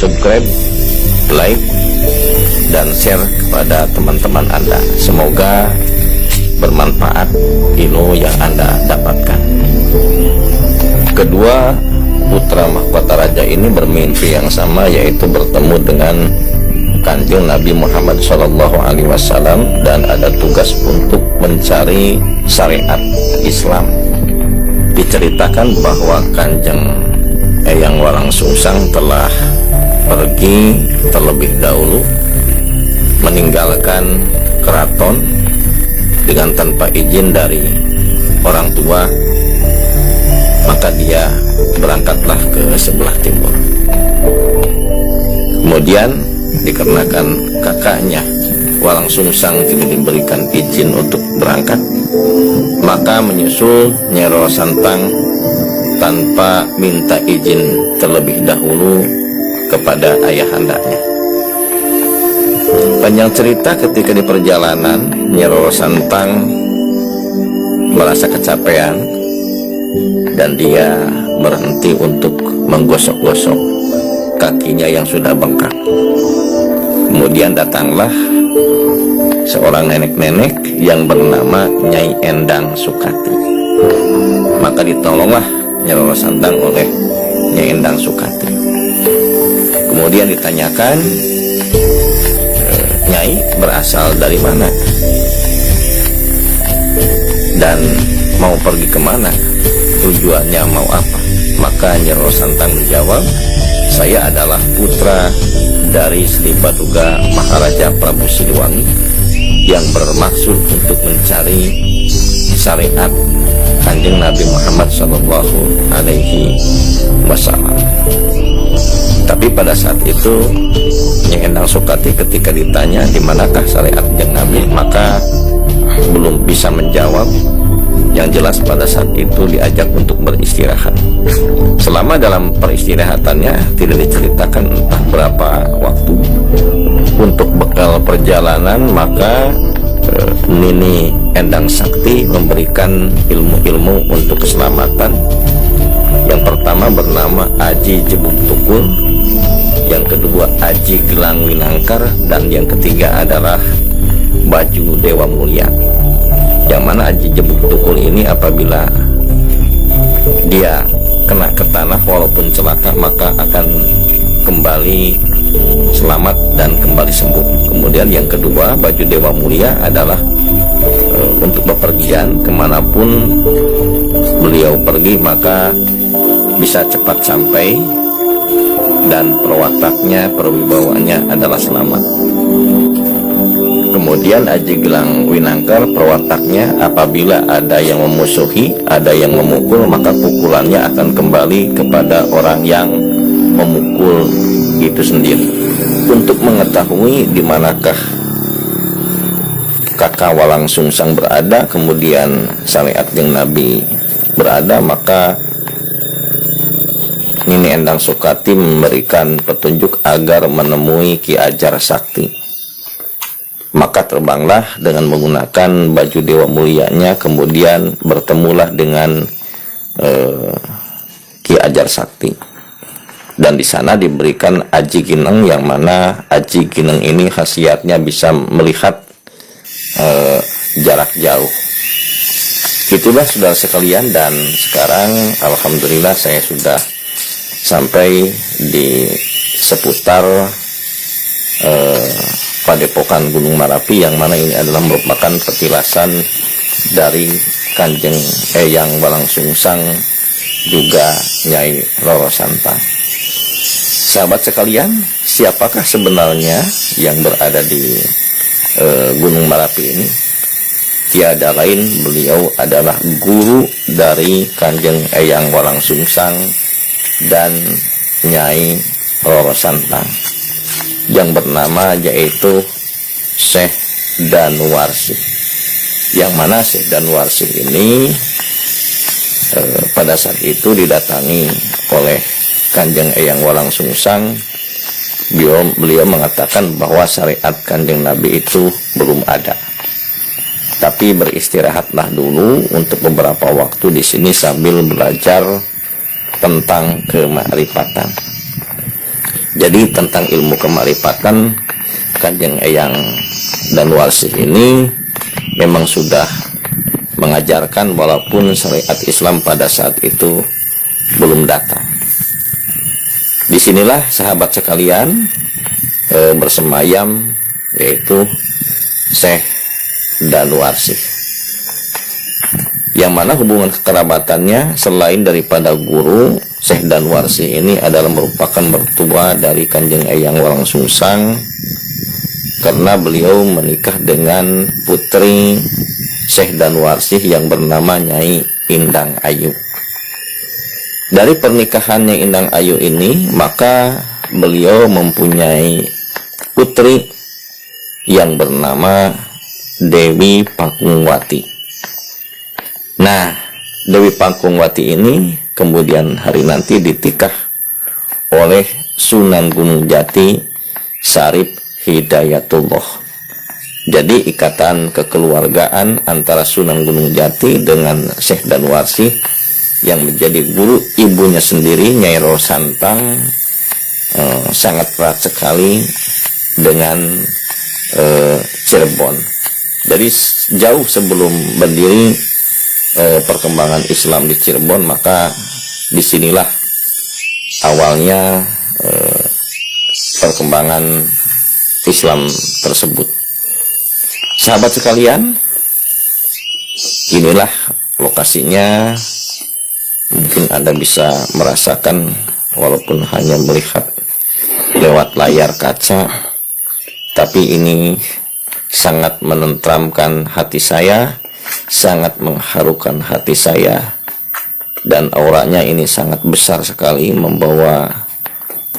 subscribe, like, dan share kepada teman-teman Anda. Semoga bermanfaat ilmu yang Anda dapatkan. Kedua putra mahkota raja ini bermimpi yang sama, yaitu bertemu dengan Kanjeng Nabi Muhammad SAW, dan ada tugas untuk mencari syariat Islam. Diceritakan bahwa Kanjeng Eyang Walang Sungsang telah pergi terlebih dahulu meninggalkan keraton dengan tanpa izin dari orang tua, maka dia berangkatlah ke sebelah timur. Kemudian dikarenakan kakaknya Walang Sungsang tidak diberikan izin untuk berangkat, maka menyusul Nyai Roro Santang tanpa minta izin terlebih dahulu kepada ayahandanya. Panjang cerita, ketika di perjalanan Nyai Roro Santang merasa kecapean dan dia berhenti untuk menggosok-gosok kakinya yang sudah bengkak. Kemudian datanglah seorang nenek-nenek yang bernama Nyai Endang Sukati. Maka ditolonglah Nyai Roro Santang oleh Nyai Endang Sukati. Kemudian ditanyakan, Nyai berasal dari mana dan mau pergi kemana, tujuannya mau apa? Maka Nyai Roro Santang menjawab, saya adalah putra dari Sri Baduga Maharaja Prabu Siliwangi yang bermaksud untuk mencari syariat Kanjeng Nabi Muhammad SAW. Tapi pada saat itu Nyai Endang Sukati ketika ditanya di manakah syariat Kanjeng Nabi, maka belum bisa menjawab. Yang jelas pada saat itu diajak untuk beristirahat. Selama dalam peristirahatannya tidak diceritakan entah berapa waktu untuk bekal perjalanan, maka Nini Endang Sakti memberikan ilmu-ilmu untuk keselamatan. Yang pertama bernama Aji Jebuk Tukul, yang kedua Aji Gelang Winangkar, dan yang ketiga adalah baju Dewa Mulia. Yang mana Aji Jebuk Tukul ini apabila dia kena ke tanah walaupun celaka, maka akan kembali selamat dan kembali sembuh. Kemudian yang kedua baju Dewa Mulia adalah untuk bepergian kemanapun beliau pergi maka bisa cepat sampai, dan perwataknya, perwibawaannya adalah selamat. Kemudian Aji Gelang Winangkar, perwataknya apabila ada yang memusuhi, ada yang memukul, maka pukulannya akan kembali kepada orang yang memukul itu sendiri. Untuk mengetahui di manakah kakak Walang Sungsang berada, kemudian syariat Kanjeng Nabi berada, maka Nini Endang Sukati memberikan petunjuk agar menemui Ki Ajar Sakti. Maka terbanglah dengan menggunakan baju Dewa Mulianya, kemudian bertemulah dengan Ki Ajar Sakti. Dan di sana diberikan Aji Gineng, yang mana Aji Gineng ini khasiatnya bisa melihat jarak jauh. Itulah saudara sekalian, dan sekarang alhamdulillah saya sudah sampai di seputar Padepokan Gunung Marapi, yang mana ini adalah merupakan petilasan dari Kanjeng Eyang Walang Sungsang juga Nyai Roro Santang. Sahabat sekalian, siapakah sebenarnya yang berada di Gunung Marapi ini? Tiada lain, beliau adalah guru dari Kanjeng Eyang Walang Sungsang dan Nyai Roro Santang, yang bernama yaitu Syekh Danuwarsi. Yang mana Syekh Danuwarsi ini pada saat itu didatangi oleh Kanjeng Eyang Walang Sungsang. Beliau mengatakan bahwa syariat Kanjeng Nabi itu belum ada, tapi beristirahatlah dulu untuk beberapa waktu di sini sambil belajar tentang kemakrifatan. Jadi tentang ilmu kemarifatan, Kanjeng Eyang dan Warsih ini memang sudah mengajarkan walaupun syariat Islam pada saat itu belum datang. Disinilah sahabat sekalian bersemayam, yaitu Syekh Danuarsi, yang mana hubungan kekerabatannya selain daripada guru, Syekh Danuarsi ini adalah merupakan mertua dari Kanjeng Eyang Walang Sungsang, karena beliau menikah dengan putri Syekh Danuarsi yang bernama Nyai Indang Ayu. Dari pernikahannya Indang Ayu ini, maka beliau mempunyai putri yang bernama Dewi Pakungwati. Nah, Dewi Pakungwati ini kemudian hari nanti ditikah oleh Sunan Gunung Jati Syarif Hidayatullah. Jadi ikatan kekeluargaan antara Sunan Gunung Jati dengan Syekh Danuarsi yang menjadi guru ibunya sendiri, Nyai Roro Santang, sangat erat sekali dengan Cirebon. Jadi jauh sebelum berdiri perkembangan Islam di Cirebon, maka disinilah awalnya perkembangan Islam tersebut. Sahabat sekalian, inilah lokasinya. Mungkin Anda bisa merasakan walaupun hanya melihat lewat layar kaca, tapi ini sangat menenteramkan hati saya, sangat mengharukan hati saya, dan auranya ini sangat besar sekali, membawa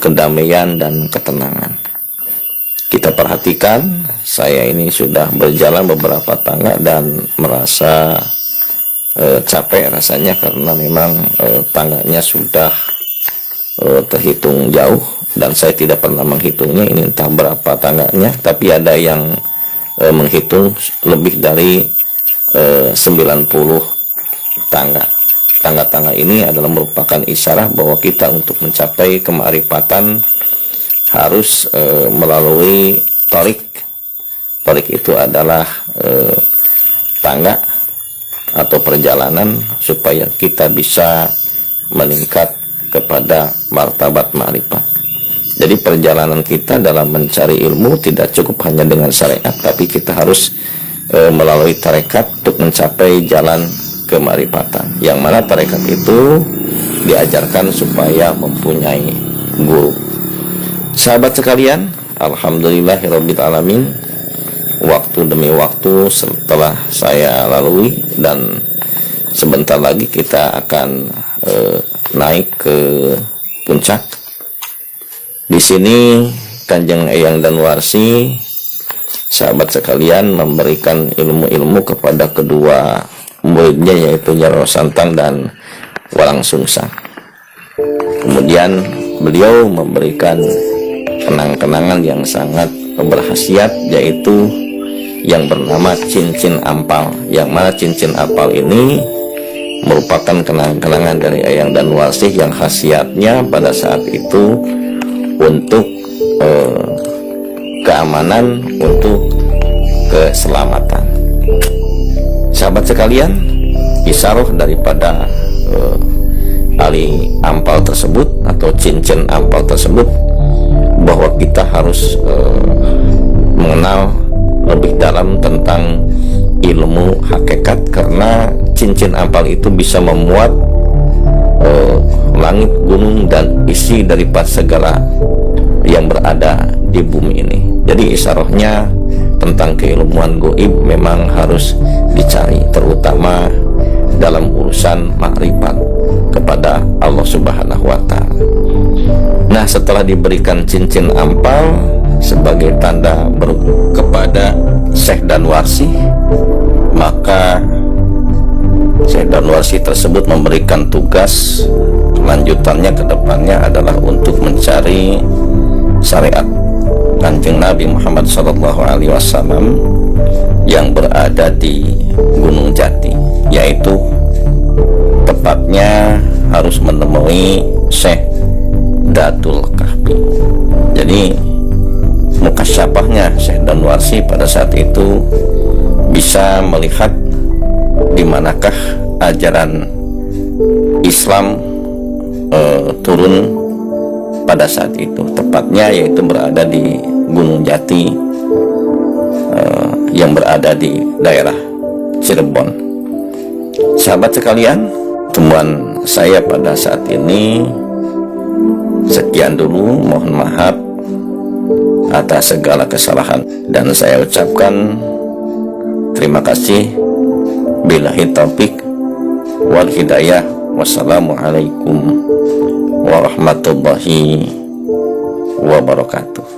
kedamaian dan ketenangan. Kita perhatikan, saya ini sudah berjalan beberapa tangga dan merasa capek rasanya, karena memang tangganya sudah terhitung jauh, dan saya tidak pernah menghitungnya ini entah berapa tangganya, tapi ada yang menghitung lebih dari 90 tangga. Tangga-tangga ini adalah merupakan isyarat bahwa kita untuk mencapai kemarifatan harus melalui torik. Torik itu adalah tangga atau perjalanan supaya kita bisa meningkat kepada martabat ma'rifat. Jadi perjalanan kita dalam mencari ilmu tidak cukup hanya dengan syariat, tapi kita harus melalui tarekat untuk mencapai jalan kemarifatan, yang mana tarekat itu diajarkan supaya mempunyai guru. Sahabat sekalian, alhamdulillahirabbil alamin, waktu demi waktu setelah saya lalui, dan sebentar lagi kita akan naik ke puncak. Di sini Kanjeng Eyang Danuarsi, sahabat sekalian, memberikan ilmu-ilmu kepada kedua muridnya, yaitu Nyai Roro Santang dan Walang Sungsang. Kemudian beliau memberikan kenang-kenangan yang sangat berkhasiat, yaitu yang bernama cincin ampal, yang mana cincin ampal ini merupakan kenang-kenangan dari Eyang Danuarsi yang khasiatnya pada saat itu untuk keamanan, untuk keselamatan. Sahabat sekalian, isyarat daripada ali ampal tersebut atau cincin ampal tersebut, bahwa kita harus mengenal lebih dalam tentang ilmu hakikat, karena cincin ampal itu bisa memuat langit, gunung, dan isi daripada segala yang berada di bumi ini. Jadi isyaratnya tentang keilmuan goib memang harus dicari, terutama dalam urusan makrifat kepada Allah Subhanahu wa Ta'ala. Nah, setelah diberikan cincin ampal sebagai tanda kepada Syekh Danuarsi, maka Syekh Danuarsi tersebut memberikan tugas lanjutannya ke depannya adalah untuk mencari syariat Kanjeng Nabi Muhammad SAW yang berada di Gunung Jati, yaitu tepatnya harus menemui Syekh Datul Kahfi. Jadi mukasyafahnya Syekh Danwarsi pada saat itu bisa melihat di manakah ajaran Islam turun pada saat itu, tepatnya yaitu berada di Gunung Jati yang berada di daerah Cirebon. Sahabat sekalian, temuan saya pada saat ini sekian dulu. Mohon maaf atas segala kesalahan, dan saya ucapkan terima kasih. Billahi taufik wal hidayah. Wassalamualaikum warahmatullahi wabarakatuh.